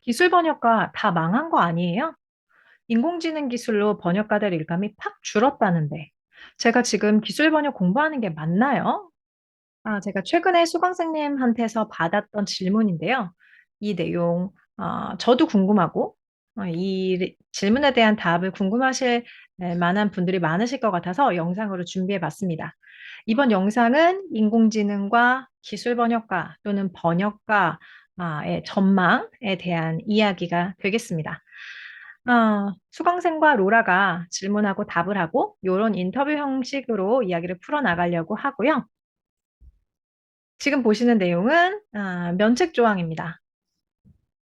기술 번역가 다 망한 거 아니에요? 인공지능 기술로 번역가들 일감이 팍 줄었다는데. 제가 지금 기술 번역 공부하는 게 맞나요? 제가 최근에 수강생님한테서 받았던 질문인데요. 이 내용, 저도 궁금하고, 이 질문에 대한 답을 궁금하실 만한 분들이 많으실 것 같아서 영상으로 준비해 봤습니다. 이번 영상은 인공지능과 기술 번역가 또는 번역가의 전망에 대한 이야기가 되겠습니다. 수강생과 로라가 질문하고 답을 하고, 이런 인터뷰 형식으로 이야기를 풀어나가려고 하고요. 지금 보시는 내용은 면책 조항입니다.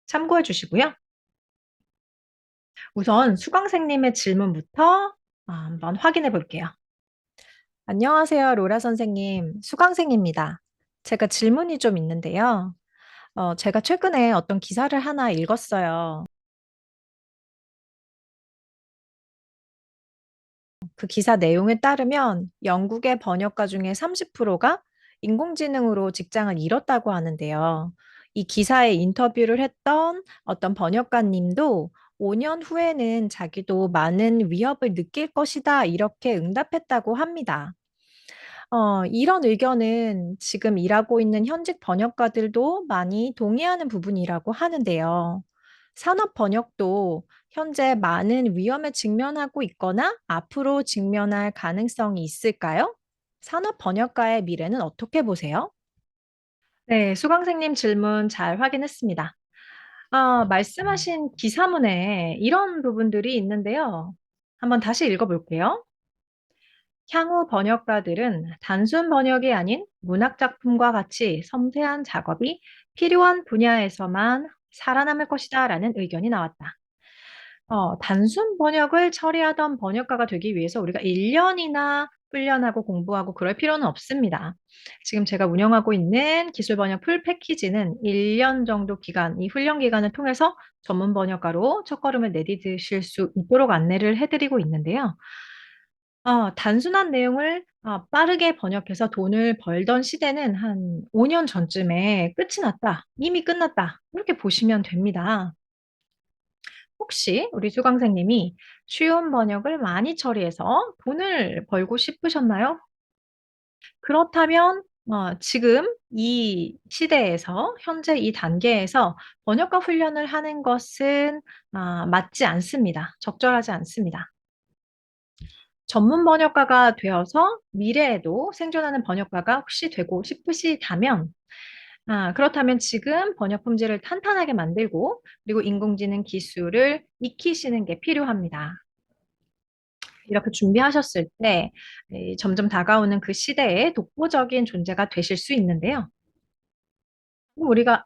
참고해 주시고요. 우선 수강생님의 질문부터 한번 확인해 볼게요. 안녕하세요, 로라 선생님. 수강생입니다. 제가 질문이 좀 있는데요. 제가 최근에 어떤 기사를 하나 읽었어요. 그 기사 내용에 따르면 영국의 번역가 중에 30%가 인공지능으로 직장을 잃었다고 하는데요. 이 기사에 인터뷰를 했던 어떤 번역가님도 5년 후에는 자기도 많은 위협을 느낄 것이다 이렇게 응답했다고 합니다. 이런 의견은 지금 일하고 있는 현직 번역가들도 많이 동의하는 부분이라고 하는데요. 산업 번역도 현재 많은 위험에 직면하고 있거나 앞으로 직면할 가능성이 있을까요? 산업 번역가의 미래는 어떻게 보세요? 네, 수강생님 질문 잘 확인했습니다. 말씀하신 기사문에 이런 부분들이 있는데요. 한번 다시 읽어볼게요. 향후 번역가들은 단순 번역이 아닌 문학 작품과 같이 섬세한 작업이 필요한 분야에서만 살아남을 것이다라는 의견이 나왔다. 단순 번역을 처리하던 번역가가 되기 위해서 우리가 1년이나 훈련하고 공부하고 그럴 필요는 없습니다. 지금 제가 운영하고 있는 기술 번역 풀 패키지는 1년 정도 기간, 이 훈련 기간을 통해서 전문 번역가로 첫걸음을 내디디실 수 있도록 안내를 해드리고 있는데요. 단순한 내용을 빠르게 번역해서 돈을 벌던 시대는 한 5년 전쯤에 끝이 났다. 이미 끝났다. 이렇게 보시면 됩니다. 혹시 우리 수강생님이 쉬운 번역을 많이 처리해서 돈을 벌고 싶으셨나요? 그렇다면 지금 이 시대에서 현재 이 단계에서 번역가 훈련을 하는 것은 맞지 않습니다. 적절하지 않습니다. 전문 번역가가 되어서 미래에도 생존하는 번역가가 혹시 되고 싶으시다면, 그렇다면 지금 번역 품질을 탄탄하게 만들고, 그리고 인공지능 기술을 익히시는 게 필요합니다. 이렇게 준비하셨을 때, 점점 다가오는 그 시대에 독보적인 존재가 되실 수 있는데요. 우리가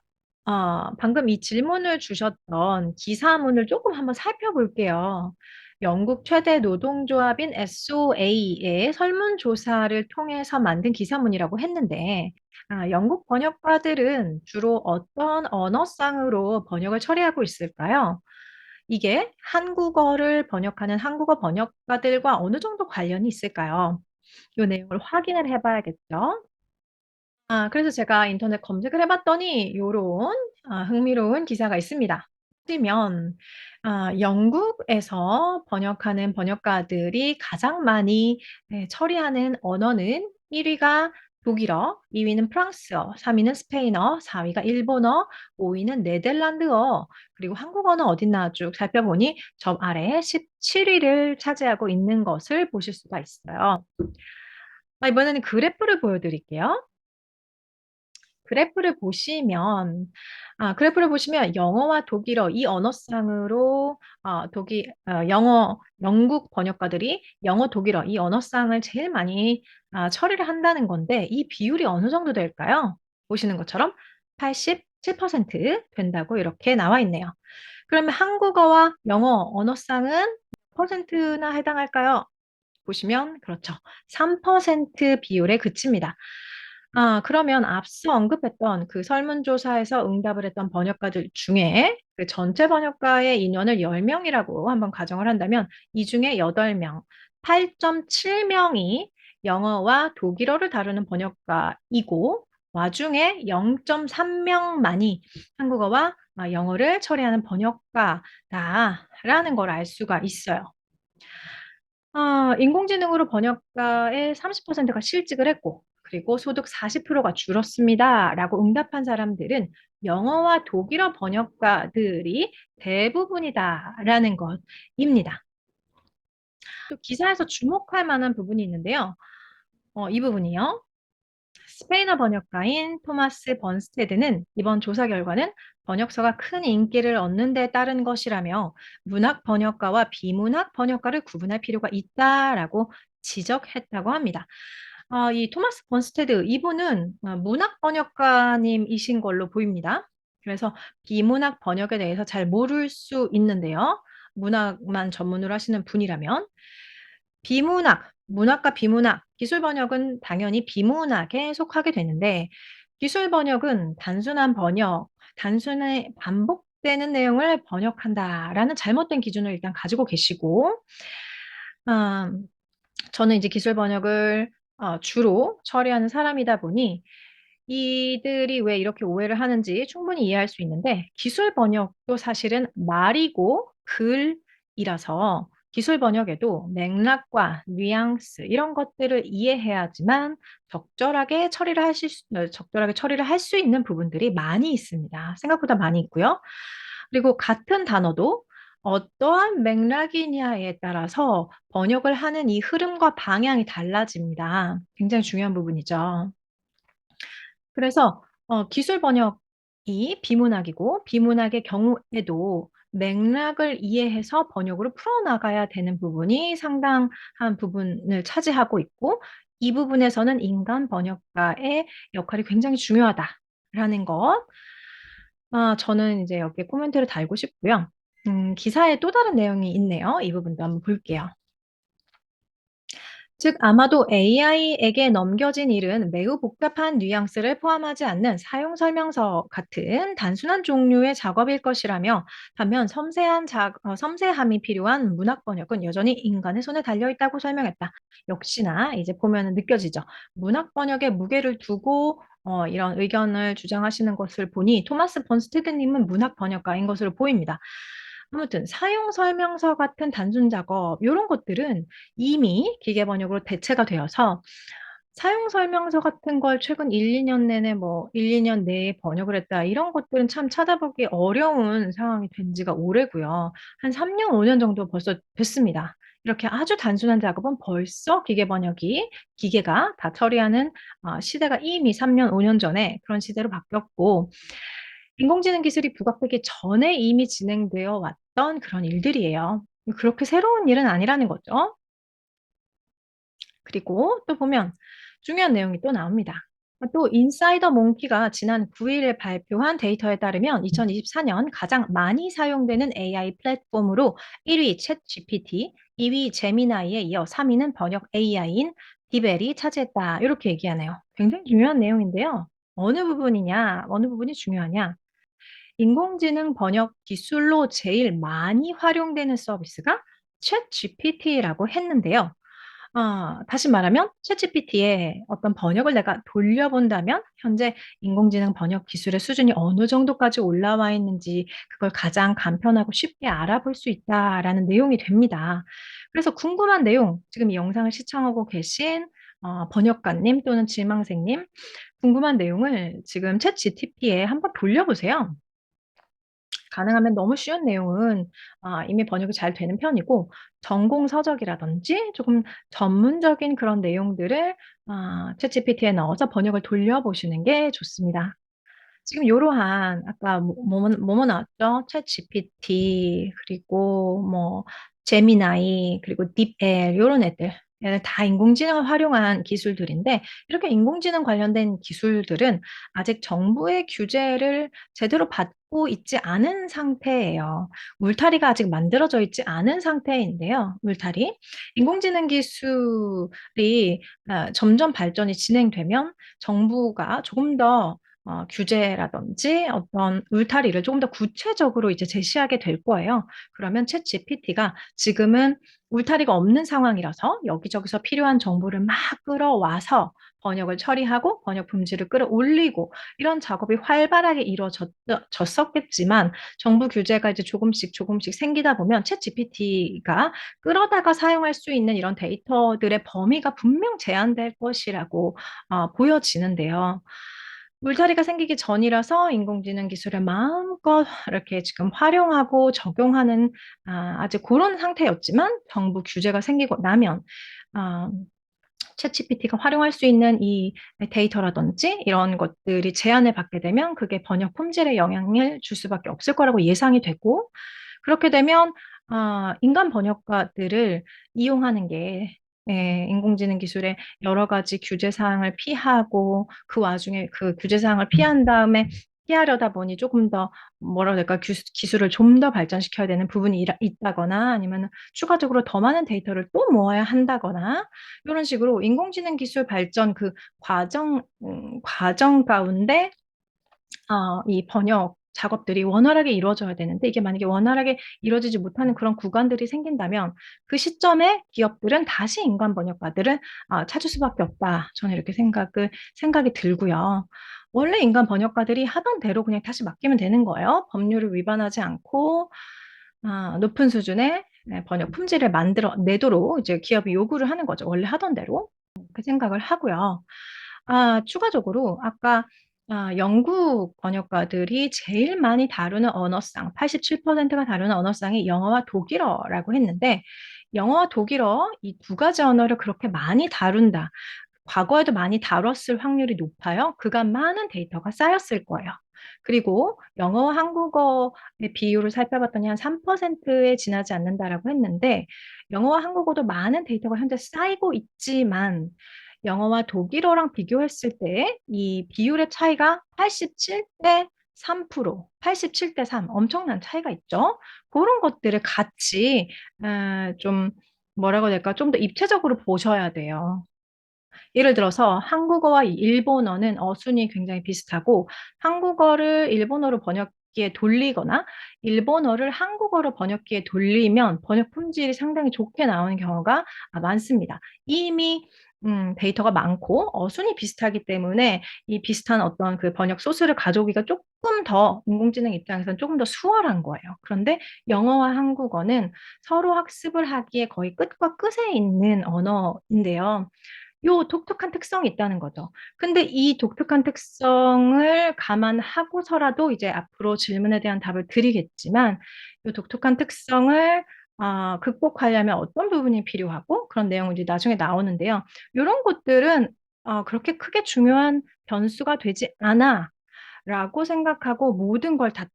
방금 이 질문을 주셨던 기사문을 조금 한번 살펴볼게요. 영국 최대 노동조합인 SOA의 설문조사를 통해서 만든 기사문이라고 했는데, 영국 번역가들은 주로 어떤 언어상으로 번역을 처리하고 있을까요? 이게 한국어를 번역하는 한국어 번역가들과 어느 정도 관련이 있을까요? 이 내용을 확인을 해봐야겠죠. 그래서 제가 인터넷 검색을 해봤더니 요런 흥미로운 기사가 있습니다. 보시면 영국에서 번역하는 번역가들이 가장 많이 처리하는 언어는 1위가 독일어, 2위는 프랑스어, 3위는 스페인어, 4위가 일본어, 5위는 네덜란드어, 그리고 한국어는 어딨나 쭉 살펴보니 저 아래 17위를 차지하고 있는 것을 보실 수가 있어요. 이번에는 그래프를 보여드릴게요. 그래프를 보시면 영어와 독일어 이 언어상으로 영국 번역가들이 영어, 독일어 이 언어상을 제일 많이 처리를 한다는 건데 이 비율이 어느 정도 될까요? 보시는 것처럼 87% 된다고 이렇게 나와 있네요. 그러면 한국어와 영어 언어상은 몇 퍼센트나 해당할까요? 보시면 그렇죠. 3% 비율에 그칩니다. 그러면 앞서 언급했던 그 설문조사에서 응답을 했던 번역가들 중에 그 전체 번역가의 인원을 10명이라고 한번 가정을 한다면 이 중에 8명, 8.7명이 영어와 독일어를 다루는 번역가이고 와중에 0.3명만이 한국어와 영어를 처리하는 번역가다라는 걸 알 수가 있어요. 인공지능으로 번역가의 30%가 실직을 했고, 그리고 소득 40%가 줄었습니다라고 응답한 사람들은 영어와 독일어 번역가들이 대부분이다라는 것입니다. 또 기사에서 주목할 만한 부분이 있는데요. 이 부분이요. 스페인어 번역가인 토마스 번스테드는 이번 조사 결과는 번역서가 큰 인기를 얻는 데 따른 것이라며 문학 번역가와 비문학 번역가를 구분할 필요가 있다라고 지적했다고 합니다. 이 토마스 번스테드 이분은 문학 번역가님이신 걸로 보입니다. 그래서 비문학 번역에 대해서 잘 모를 수 있는데요. 문학만 전문으로 하시는 분이라면 비문학, 문학과 비문학, 기술 번역은 당연히 비문학에 속하게 되는데 기술 번역은 단순한 번역, 단순히 반복되는 내용을 번역한다라는 잘못된 기준을 일단 가지고 계시고, 음, 저는 이제 기술 번역을 주로 처리하는 사람이다 보니 이들이 왜 이렇게 오해를 하는지 충분히 이해할 수 있는데 기술 번역도 사실은 말이고 글이라서 기술 번역에도 맥락과 뉘앙스 이런 것들을 이해해야지만 적절하게 처리를 할 수 있는 부분들이 많이 있습니다. 생각보다 많이 있고요. 그리고 같은 단어도 어떠한 맥락이냐에 따라서 번역을 하는 이 흐름과 방향이 달라집니다. 굉장히 중요한 부분이죠. 그래서 기술 번역이 비문학이고 비문학의 경우에도 맥락을 이해해서 번역으로 풀어나가야 되는 부분이 상당한 부분을 차지하고 있고 이 부분에서는 인간 번역가의 역할이 굉장히 중요하다라는 것. 저는 이제 여기에 코멘트를 달고 싶고요. 기사에 또 다른 내용이 있네요. 이 부분도 한번 볼게요. 즉, 아마도 AI에게 넘겨진 일은 매우 복잡한 뉘앙스를 포함하지 않는 사용 설명서 같은 단순한 종류의 작업일 것이라며, 반면 섬세함이 필요한 문학 번역은 여전히 인간의 손에 달려 있다고 설명했다. 역시나 이제 보면 느껴지죠. 문학 번역에 무게를 두고 이런 의견을 주장하시는 것을 보니 토마스 번스테드님은 문학 번역가인 것으로 보입니다. 아무튼 사용 설명서 같은 단순 작업 이런 것들은 이미 기계 번역으로 대체가 되어서 사용 설명서 같은 걸 최근 1, 2년 내내 1, 2년 내에 번역을 했다. 이런 것들은 참 찾아보기 어려운 상황이 된 지가 오래고요. 한 3년, 5년 정도 벌써 됐습니다. 이렇게 아주 단순한 작업은 벌써 기계가 다 처리하는 시대가 이미 3년, 5년 전에 그런 시대로 바뀌었고, 인공지능 기술이 부각되기 전에 이미 진행되어 왔던 그런 일들이에요. 그렇게 새로운 일은 아니라는 거죠. 그리고 또 보면 중요한 내용이 또 나옵니다. 또 인사이더 몽키가 지난 9일에 발표한 데이터에 따르면 2024년 가장 많이 사용되는 AI 플랫폼으로 1위 챗GPT, 2위 제미나이에 이어 3위는 번역 AI인 디벨이 차지했다. 이렇게 얘기하네요. 굉장히 중요한 내용인데요. 어느 부분이 중요하냐? 인공지능 번역 기술로 제일 많이 활용되는 서비스가 챗GPT라고 했는데요. 다시 말하면 챗GPT에 어떤 번역을 내가 돌려본다면 현재 인공지능 번역 기술의 수준이 어느 정도까지 올라와 있는지 그걸 가장 간편하고 쉽게 알아볼 수 있다라는 내용이 됩니다. 그래서 궁금한 내용, 지금 이 영상을 시청하고 계신 번역가님 또는 지망생님, 궁금한 내용을 지금 챗GPT에 한번 돌려보세요. 가능하면 너무 쉬운 내용은 이미 번역이 잘 되는 편이고 전공 서적이라든지 조금 전문적인 그런 내용들을 챗GPT에 넣어서 번역을 돌려보시는 게 좋습니다. 지금 요러한 아까 뭐뭐 나왔죠? 챗GPT 그리고 뭐 제미나이 그리고 딥엘 요런 애들 얘는 다 인공지능을 활용한 기술들인데 이렇게 인공지능 관련된 기술들은 아직 정부의 규제를 제대로 받고 있지 않은 상태예요. 울타리가 아직 만들어져 있지 않은 상태인데요. 울타리. 인공지능 기술이 점점 발전이 진행되면 정부가 조금 더 규제라든지 어떤 울타리를 조금 더 구체적으로 이제 제시하게 될 거예요. 그러면 챗GPT가 지금은 울타리가 없는 상황이라서 여기저기서 필요한 정보를 막 끌어와서 번역을 처리하고 번역 품질을 끌어올리고 이런 작업이 활발하게 이루어졌었겠지만 정부 규제가 이제 조금씩 조금씩 생기다 보면 챗GPT가 끌어다가 사용할 수 있는 이런 데이터들의 범위가 분명 제한될 것이라고 보여지는데요. 울타리가 생기기 전이라서 인공지능 기술을 마음껏 이렇게 지금 활용하고 적용하는 아직 그런 상태였지만 정부 규제가 생기고 나면 아, 챗GPT가 활용할 수 있는 이 데이터라든지 이런 것들이 제한을 받게 되면 그게 번역 품질에 영향을 줄 수밖에 없을 거라고 예상이 되고 그렇게 되면 인간 번역가들을 이용하는 게 인공지능 기술의 여러 가지 규제 사항을 피하고 그 와중에 그 규제 사항을 피한 다음에 피하려다 보니 조금 더 뭐라 해야 될까 기술을 좀 더 발전시켜야 되는 부분이 있다거나 아니면 추가적으로 더 많은 데이터를 또 모아야 한다거나 이런 식으로 인공지능 기술 발전 그 과정 가운데 이 번역 작업들이 원활하게 이루어져야 되는데 이게 만약에 원활하게 이루어지지 못하는 그런 구간들이 생긴다면 그 시점에 기업들은 다시 인간 번역가들을 찾을 수밖에 없다. 저는 이렇게 생각이 들고요. 원래 인간 번역가들이 하던 대로 그냥 다시 맡기면 되는 거예요. 법률을 위반하지 않고 높은 수준의 번역 품질을 만들어 내도록 이제 기업이 요구를 하는 거죠. 원래 하던 대로. 그 생각을 하고요. 추가적으로 아까 영국 번역가들이 제일 많이 다루는 언어상, 87%가 다루는 언어상이 영어와 독일어라고 했는데, 영어와 독일어 이 두 가지 언어를 그렇게 많이 다룬다. 과거에도 많이 다뤘을 확률이 높아요. 그간 많은 데이터가 쌓였을 거예요. 그리고 영어와 한국어의 비율을 살펴봤더니 한 3%에 지나지 않는다라고 했는데, 영어와 한국어도 많은 데이터가 현재 쌓이고 있지만, 영어와 독일어랑 비교했을 때 이 비율의 차이가 87대 3%, 87대 3, 엄청난 차이가 있죠. 그런 것들을 같이 좀 뭐라고 해야 될까? 좀 더 입체적으로 보셔야 돼요. 예를 들어서 한국어와 일본어는 어순이 굉장히 비슷하고 한국어를 일본어로 번역기에 돌리거나 일본어를 한국어로 번역기에 돌리면 번역 품질이 상당히 좋게 나오는 경우가 많습니다. 이미 데이터가 많고 어순이 비슷하기 때문에 이 비슷한 어떤 그 번역 소스를 가져오기가 조금 더 인공지능 입장에서는 조금 더 수월한 거예요. 그런데 영어와 한국어는 서로 학습을 하기에 거의 끝과 끝에 있는 언어인데요. 요 독특한 특성이 있다는 거죠. 근데 이 독특한 특성을 감안하고서라도 이제 앞으로 질문에 대한 답을 드리겠지만, 요 독특한 특성을 극복하려면 어떤 부분이 필요하고 그런 내용은 이제 나중에 나오는데요. 요런 것들은 그렇게 크게 중요한 변수가 되지 않아. 라고 생각하고 모든 걸 다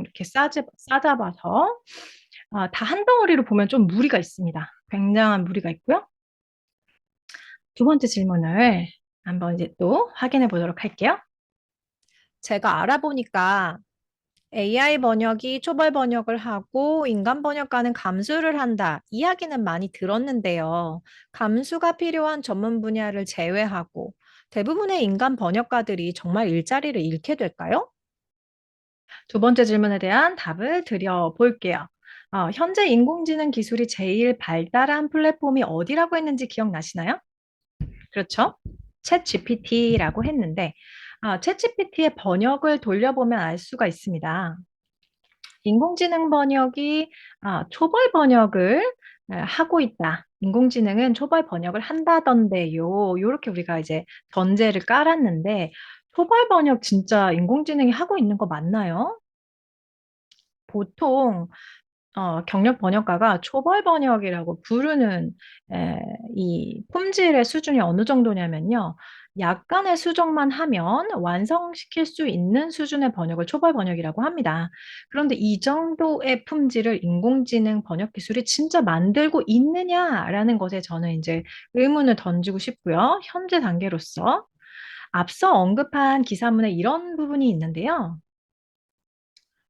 이렇게 싸잡아서 다 한 덩어리로 보면 좀 무리가 있습니다. 굉장한 무리가 있고요. 두 번째 질문을 한번 이제 또 확인해 보도록 할게요. 제가 알아보니까 AI 번역이 초벌 번역을 하고 인간 번역가는 감수를 한다. 이야기는 많이 들었는데요. 감수가 필요한 전문 분야를 제외하고 대부분의 인간 번역가들이 정말 일자리를 잃게 될까요? 두 번째 질문에 대한 답을 드려볼게요. 현재 인공지능 기술이 제일 발달한 플랫폼이 어디라고 했는지 기억나시나요? 그렇죠? 챗 GPT라고 했는데, 챗 GPT의 번역을 돌려보면 알 수가 있습니다. 인공지능 번역이 초벌 번역을 하고 있다. 인공지능은 초벌 번역을 한다던데요. 요렇게 우리가 이제 전제를 깔았는데, 초벌 번역 진짜 인공지능이 하고 있는 거 맞나요? 보통 경력 번역가가 초벌 번역이라고 부르는 이 품질의 수준이 어느 정도냐면요. 약간의 수정만 하면 완성시킬 수 있는 수준의 번역을 초벌 번역이라고 합니다. 그런데 이 정도의 품질을 인공지능 번역 기술이 진짜 만들고 있느냐라는 것에 저는 이제 의문을 던지고 싶고요. 현재 단계로서 앞서 언급한 기사문에 이런 부분이 있는데요.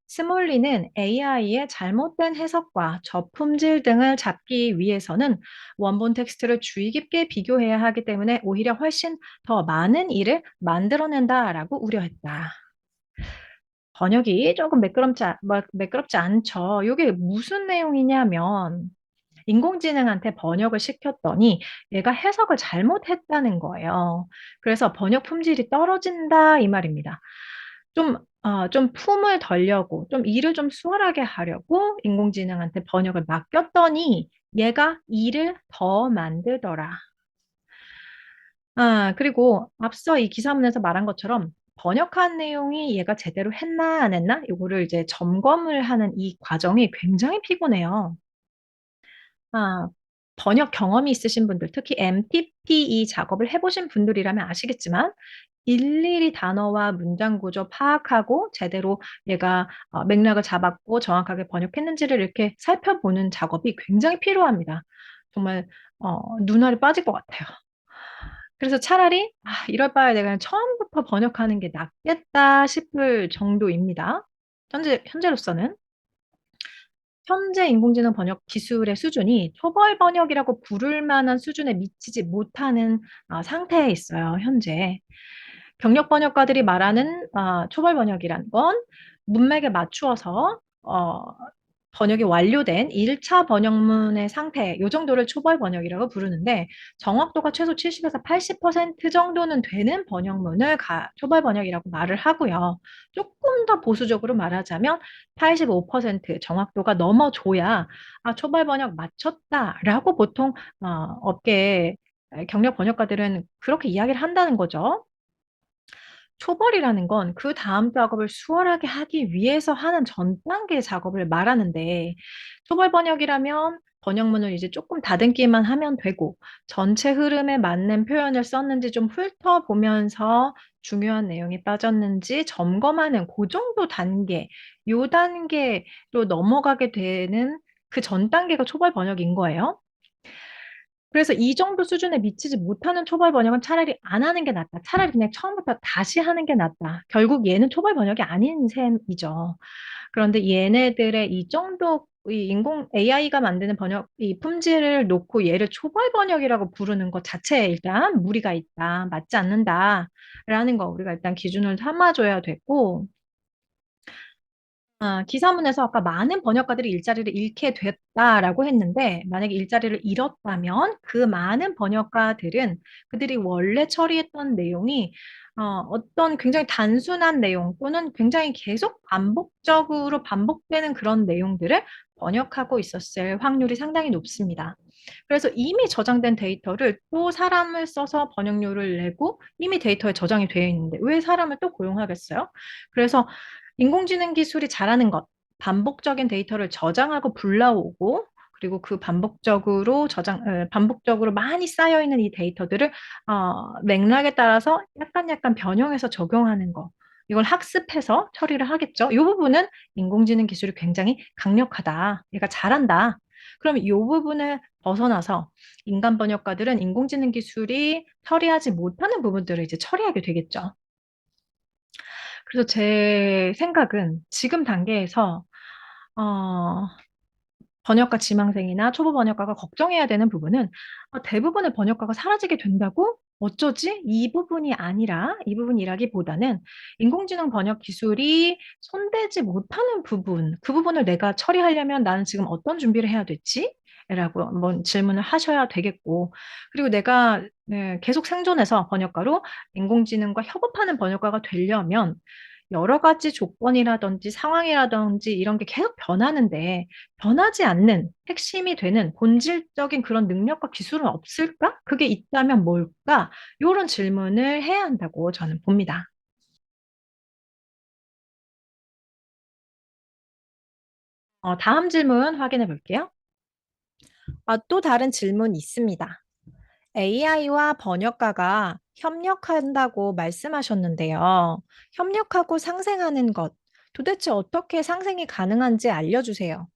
스몰리는 AI의 잘못된 해석과 저품질 등을 잡기 위해서는 원본 텍스트를 주의 깊게 비교해야 하기 때문에 오히려 훨씬 더 많은 일을 만들어낸다라고 우려했다. 번역이 조금 매끄럽지 않죠. 이게 무슨 내용이냐면 인공지능한테 번역을 시켰더니 얘가 해석을 잘못했다는 거예요. 그래서 "번역 품질이 떨어진다." 이 말입니다. 좀 품을 덜려고 좀 일을 좀 수월하게 하려고 인공지능한테 번역을 맡겼더니 얘가 일을 더 만들더라. 그리고 앞서 이 기사문에서 말한 것처럼 번역한 내용이 얘가 제대로 했나 안 했나 요거를 이제 점검을 하는 이 과정이 굉장히 피곤해요. 아 번역 경험이 있으신 분들 특히 MTP 작업을 해 보신 분들이라면 아시겠지만 일일이 단어와 문장 구조 파악하고 제대로 얘가 맥락을 잡았고 정확하게 번역했는지를 이렇게 살펴보는 작업이 굉장히 필요합니다. 정말 눈알이 빠질 것 같아요. 그래서 차라리 '이럴 바에 내가 그냥 처음부터 번역하는 게 낫겠다.' 싶을 정도입니다. 현재로서는. 현재 인공지능 번역 기술의 수준이 초벌 번역이라고 부를 만한 수준에 미치지 못하는 상태에 있어요, 현재. 경력 번역가들이 말하는 초벌 번역이란 건 문맥에 맞추어서 번역이 완료된 1차 번역문의 상태 요 정도를 초벌 번역이라고 부르는데 정확도가 최소 70에서 80% 정도는 되는 번역문을 초벌 번역이라고 말을 하고요. 쪼끔 더 보수적으로 말하자면 85% 정확도가 넘어줘야 '아 초벌 번역 마쳤다.'라고 보통 업계의 경력 번역가들은 그렇게 이야기를 한다는 거죠. 초벌이라는 건 그다음 작업을 수월하게 하기 위해서 하는 전 단계 작업을 말하는데 초벌 번역이라면 번역문을 이제 쪼끔 다듬기만 하면 되고 전체 흐름에 맞는 표현을 썼는지 좀 훑어보면서 중요한 내용이 빠졌는지 점검하는 고 정도 단계, 요 단계로 넘어가게 되는 그 전 단계가 초벌 번역인 거예요. 그래서 이 정도 수준에 미치지 못하는 초벌 번역은 차라리 안 하는 게 낫다. 차라리 그냥 처음부터 다시 하는 게 낫다. 결국 얘는 초벌 번역이 아닌 셈이죠. 그런데 얘네들의 이 정도 이 인공 AI가 만드는 번역 이 품질을 놓고 얘를 초벌 번역이라고 부르는 것 자체에 일단 무리가 있다. 맞지 않는다라는 거 우리가 일단 기준을 삼아 줘야 되고 기사문에서 아까 "많은 번역가들이 일자리를 잃게 됐다."라고 했는데 만약에 일자리를 잃었다면 그 많은 번역가들은 그들이 원래 처리했던 내용이 어떤 굉장히 단순한 내용 또는 굉장히 계속 반복적으로 반복되는 그런 내용들을 번역하고 있었을 확률이 상당히 높습니다. 그래서 이미 저장된 데이터를 또 사람을 써서 번역료를 내고 이미 데이터에 저장이 되어 있는데 왜 사람을 또 고용하겠어요? 그래서 인공지능 기술이 잘하는 것, 반복적인 데이터를 저장하고 불러오고 그리고 그 반복적으로 많이 쌓여 있는 이 데이터들을 맥락에 따라서 약간 변형해서 적용하는 거. 이걸 학습해서 처리를 하겠죠. 이 부분은 인공지능 기술이 굉장히 강력하다. 얘가 잘한다. 그럼 이 부분을 벗어나서 인간 번역가들은 인공지능 기술이 처리하지 못하는 부분들을 이제 처리하게 되겠죠. 그래서 제 생각은 지금 단계에서 어 번역가 지망생이나 초보 번역가가 걱정해야 되는 부분은 '대부분의 번역가가 사라지게 된다고? 어쩌지?' 이 부분이 아니라 이 부분이라기보다는 인공지능 번역 기술이 손대지 못하는 부분, '그 부분을 내가 처리하려면 나는 지금 어떤 준비를 해야 되지?' 라고 한번 질문을 하셔야 되겠고 그리고 내가 네 계속 생존해서 번역가로 인공지능과 협업하는 번역가가 되려면 여러 가지 조건이라든지 상황이라든지 이런 게 계속 변하는데 변하지 않는 핵심이 되는 본질적인 그런 능력과 기술은 없을까? 그게 있다면 뭘까? 요런 질문을 해야 한다고 저는 봅니다. 다음 질문 확인해 볼게요. 또 다른 질문이 있습니다. AI와 번역가가 협력한다고 말씀하셨는데요. 협력하고 상생하는 것, 도대체 어떻게 상생이 가능한지 알려주세요.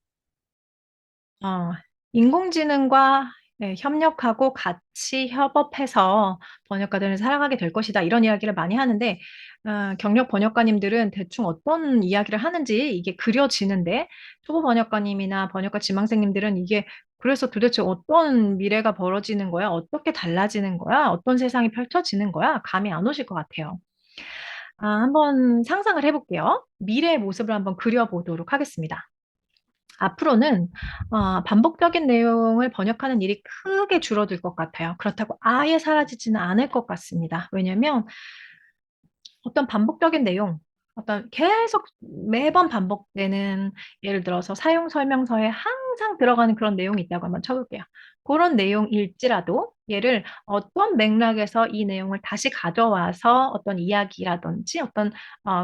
어 인공지능과 네 협력하고 같이 협업해서 번역가들은 살아가게 될 것이다. 이런 이야기를 많이 하는데 경력 번역가님들은 대충 어떤 이야기를 하는지 이게 그려지는데 초보 번역가님이나 번역가 지망생님들은 이게 그래서 도대체 어떤 미래가 벌어지는 거야? 어떻게 달라지는 거야? 어떤 세상이 펼쳐지는 거야? 감이 안 오실 것 같아요. 한번 상상을 해 볼게요. 미래의 모습을 한번 그려 보도록 하겠습니다. 앞으로는 반복적인 내용을 번역하는 일이 크게 줄어들 것 같아요. 그렇다고 아예 사라지지는 않을 것 같습니다. 왜냐면 어떤 반복적인 내용, 어떤 계속 매번 반복되는, 예를 들어서 사용 설명서에 항상 들어가는 그런 내용이 있다고 한번 쳐볼게요. 그런 내용일지라도 얘를 어떤 맥락에서 이 내용을 다시 가져와서 어떤 이야기라든지 어떤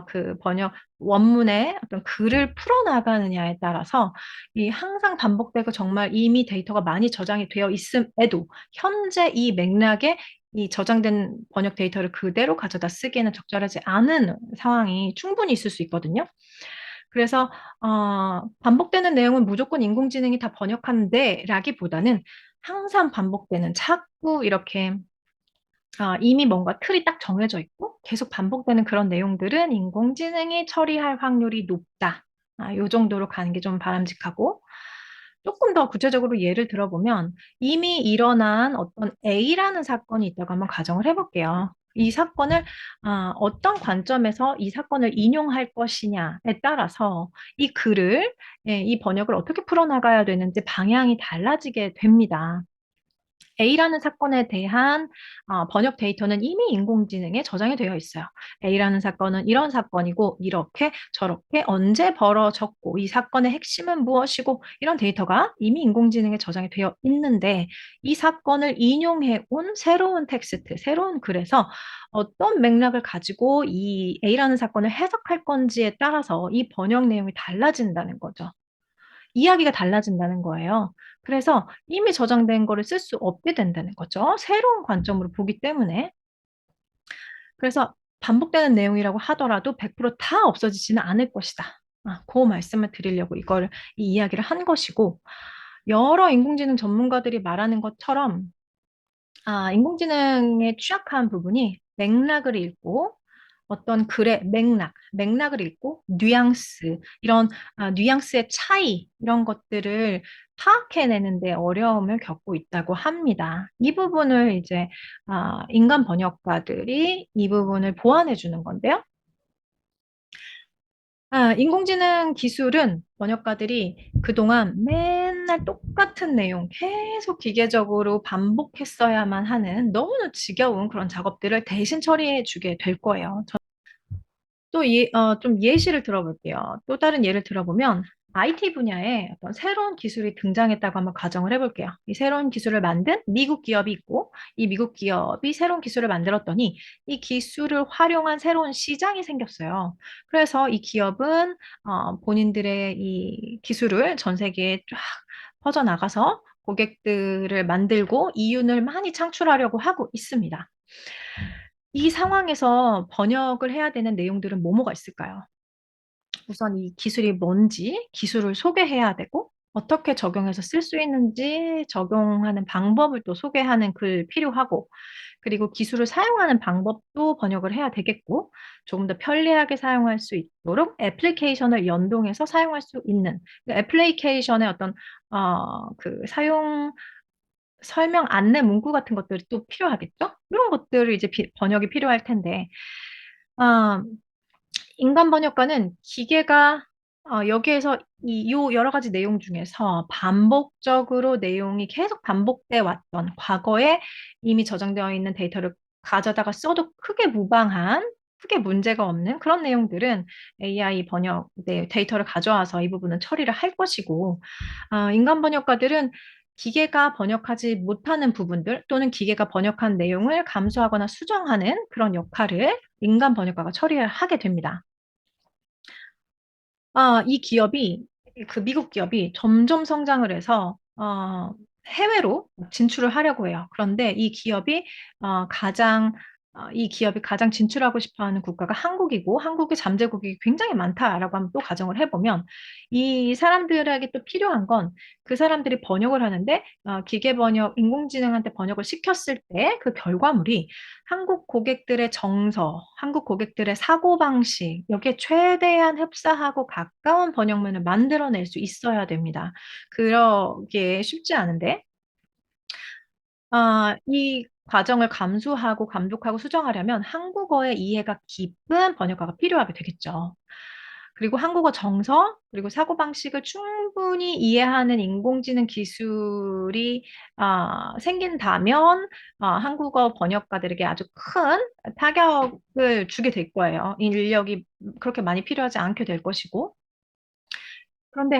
그 번역 원문의 어떤 글을 풀어나가느냐에 따라서 이 항상 반복되고 정말 이미 데이터가 많이 저장이 되어 있음에도 현재 이 맥락에 이 저장된 번역 데이터를 그대로 가져다 쓰기에는 적절하지 않은 상황이 충분히 있을 수 있거든요. 그래서 반복되는 내용은 무조건 인공지능이 다 번역하는데 라기보다는 항상 반복되는 자꾸 이렇게 이미 뭔가 틀이 딱 정해져 있고 계속 반복되는 그런 내용들은 인공지능이 처리할 확률이 높다. 요 정도로 가는 게 좀 바람직하고 조금 더 구체적으로 예를 들어보면 이미 일어난 어떤 A라는 사건이 있다고 한번 가정을 해볼게요. 이 사건을 어떤 관점에서 이 사건을 인용할 것이냐에 따라서 이 글을, 예, 이 번역을 어떻게 풀어나가야 되는지 방향이 달라지게 됩니다. A라는 사건에 대한 번역 데이터는 이미 인공지능에 저장이 되어 있어요. A라는 사건은 이런 사건이고 이렇게 저렇게 언제 벌어졌고 이 사건의 핵심은 무엇이고 이런 데이터가 이미 인공지능에 저장이 되어 있는데 이 사건을 인용해 온 새로운 텍스트, 새로운 글에서 어떤 맥락을 가지고 이 A라는 사건을 해석할 건지에 따라서 이 번역 내용이 달라진다는 거죠. 이야기가 달라진다는 거예요. 그래서 이미 저장된 거를 쓸 수 없게 된다는 거죠. 새로운 관점으로 보기 때문에. 그래서 반복되는 내용이라고 하더라도 100%다 없어지지는 않을 것이다. 그 말씀을 드리려고 이 이야기를 한 것이고, 여러 인공지능 전문가들이 말하는 것처럼 인공지능에 취약한 부분이 맥락을 읽고 어떤 글의 맥락을 읽고 뉘앙스, 이런 뉘앙스의 차이, 이런 것들을 파악해내는데 어려움을 겪고 있다고 합니다. 이 부분을 이제 인간 번역가들이 이 부분을 보완해 주는 건데요. 인공지능 기술은 번역가들이 그동안 맨날 똑같은 내용 계속 기계적으로 반복했어야만 하는 너무나 지겨운 그런 작업들을 대신 처리해 주게 될 거예요. 좀 예시를 들어볼게요. 또 다른 예를 들어보면 IT 분야에 어떤 새로운 기술이 등장했다고 한번 가정을 해볼게요. 이 새로운 기술을 만든 미국 기업이 있고 이 미국 기업이 새로운 기술을 만들었더니 이 기술을 활용한 새로운 시장이 생겼어요. 그래서 이 기업은 본인들의 이 기술을 전 세계에 쫙 퍼져나가서 고객들을 만들고 이윤을 많이 창출하려고 하고 있습니다. 이 상황에서 번역을 해야 되는 내용들은 뭐뭐가 있을까요? 우선 이 기술이 뭔지 기술을 소개해야 되고 어떻게 적용해서 쓸 수 있는지 적용하는 방법을 또 소개하는 글 필요하고 그리고 기술을 사용하는 방법도 번역을 해야 되겠고 조금 더 편리하게 사용할 수 있도록 애플리케이션을 연동해서 사용할 수 있는 그 애플리케이션의 어떤 그 사용 설명 안내 문구 같은 것들이 또 필요하겠죠? 이런 것들을 이제 번역이 필요할 텐데 아, 인간 번역가는 기계가 여기에서 요 여러 가지 내용 중에서 반복적으로 내용이 계속 반복돼 왔던 과거에 이미 저장되어 있는 데이터를 가져다가 써도 크게 문제가 없는 그런 내용들은 AI 번역 데이터를 가져와서 이 부분은 처리를 할 것이고, 인간 번역가들은 기계가 번역하지 못하는 부분들 또는 기계가 번역한 내용을 감수하거나 수정하는 그런 역할을 인간 번역가가 처리를 하게 됩니다. 이 기업이, 그 미국 기업이 점점 성장을 해서, 해외로 진출을 하려고 해요. 그런데 이 기업이 가장 진출하고 싶어 하는 국가가 한국이고, 한국의 잠재국이 굉장히 많다라고 한번 또 가정을 해보면, 이 사람들에게 또 필요한 건 그 사람들이 번역을 하는데, 기계 번역, 인공지능한테 번역을 시켰을 때 그 결과물이 한국 고객들의 정서, 한국 고객들의 사고방식, 여기에 최대한 흡사하고 가까운 번역문을 만들어낼 수 있어야 됩니다. 그러기에 쉽지 않은데, 이 과정을 감수하고 감독하고 수정하려면 한국어의 이해가 깊은 번역가가 필요하게 되겠죠. 그리고 한국어 정서, 그리고 사고방식을 충분히 이해하는 인공지능 기술이 생긴다면 한국어 번역가들에게 아주 큰 타격을 주게 될 거예요. 인력이 그렇게 많이 필요하지 않게 될 것이고. 그런데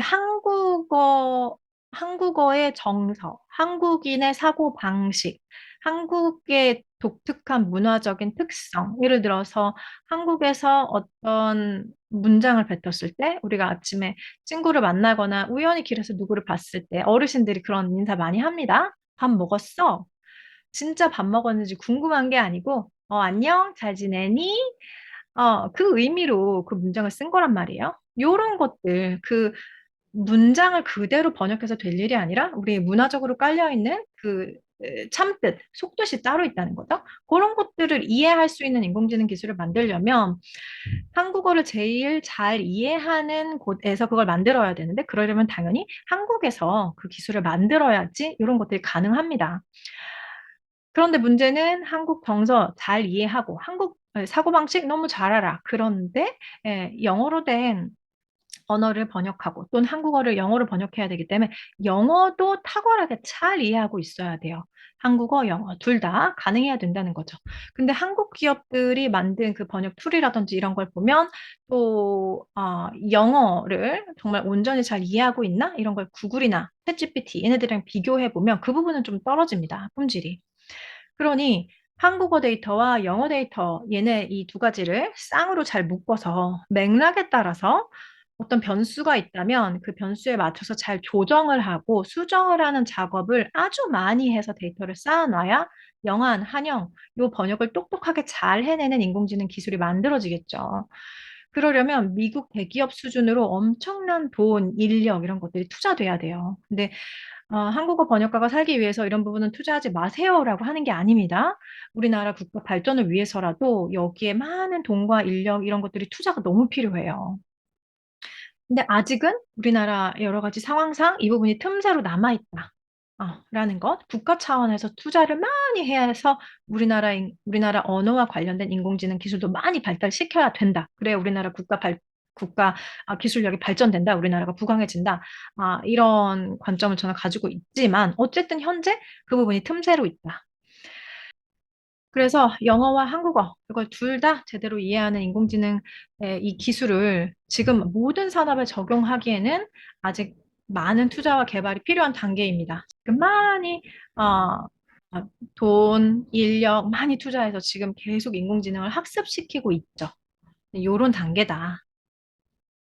한국어의 정서, 한국인의 사고방식, 한국의 독특한 문화적인 특성, 예를 들어서 한국에서 어떤 문장을 뱉었을 때, 우리가 아침에 친구를 만나거나 우연히 길에서 누구를 봤을 때, 어르신들이 그런 인사 많이 합니다. 밥 먹었어? 진짜 밥 먹었는지 궁금한 게 아니고, 안녕, 잘 지내니? 그 의미로 그 문장을 쓴 거란 말이에요. 요런 것들, 그 문장을 그대로 번역해서 될 일이 아니라 우리 문화적으로 깔려있는 그 참뜻, 속뜻이 따로 있다는 거죠. 그런 것들을 이해할 수 있는 인공지능 기술을 만들려면 한국어를 제일 잘 이해하는 곳에서 그걸 만들어야 되는데 그러려면 당연히 한국에서 그 기술을 만들어야지 이런 것들이 가능합니다. 그런데 문제는 한국 정서 잘 이해하고 한국 사고방식 너무 잘 알아. 그런데 영어로 된 언어를 번역하고 또는 한국어를 영어로 번역해야 되기 때문에 영어도 탁월하게 잘 이해하고 있어야 돼요. 한국어, 영어 둘 다 가능해야 된다는 거죠. 근데 한국 기업들이 만든 그 번역 툴이라든지 이런 걸 보면 또 영어를 정말 온전히 잘 이해하고 있나? 이런 걸 구글이나 챗GPT 얘네들이랑 비교해 보면 그 부분은 좀 떨어집니다. 품질이. 그러니 한국어 데이터와 영어 데이터 얘네 이 두 가지를 쌍으로 잘 묶어서 맥락에 따라서 어떤 변수가 있다면 그 변수에 맞춰서 잘 조정을 하고 수정을 하는 작업을 아주 많이 해서 데이터를 쌓아놔야 영한, 한영, 요 번역을 똑똑하게 잘 해내는 인공지능 기술이 만들어지겠죠. 그러려면 미국 대기업 수준으로 엄청난 돈, 인력 이런 것들이 투자돼야 돼요. 근데 한국어 번역가가 살기 위해서 이런 부분은 투자하지 마세요라고 하는 게 아닙니다. 우리나라 국가 발전을 위해서라도 여기에 많은 돈과 인력 이런 것들이 투자가 너무 필요해요. 근데 아직은 우리나라 여러 가지 상황상 이 부분이 틈새로 남아있다. 라는 것. 국가 차원에서 투자를 많이 해야 해서 우리나라 언어와 관련된 인공지능 기술도 많이 발달시켜야 된다. 그래 우리나라 국가 기술력이 발전된다. 우리나라가 부강해진다. 이런 관점을 저는 가지고 있지만 어쨌든 현재 그 부분이 틈새로 있다. 그래서 영어와 한국어, 이걸 둘 다 제대로 이해하는 인공지능의 이 기술을 지금 모든 산업에 적용하기에는 아직 많은 투자와 개발이 필요한 단계입니다. 지금 많이, 돈, 인력 많이 투자해서 지금 계속 인공지능을 학습시키고 있죠. 이런 단계다.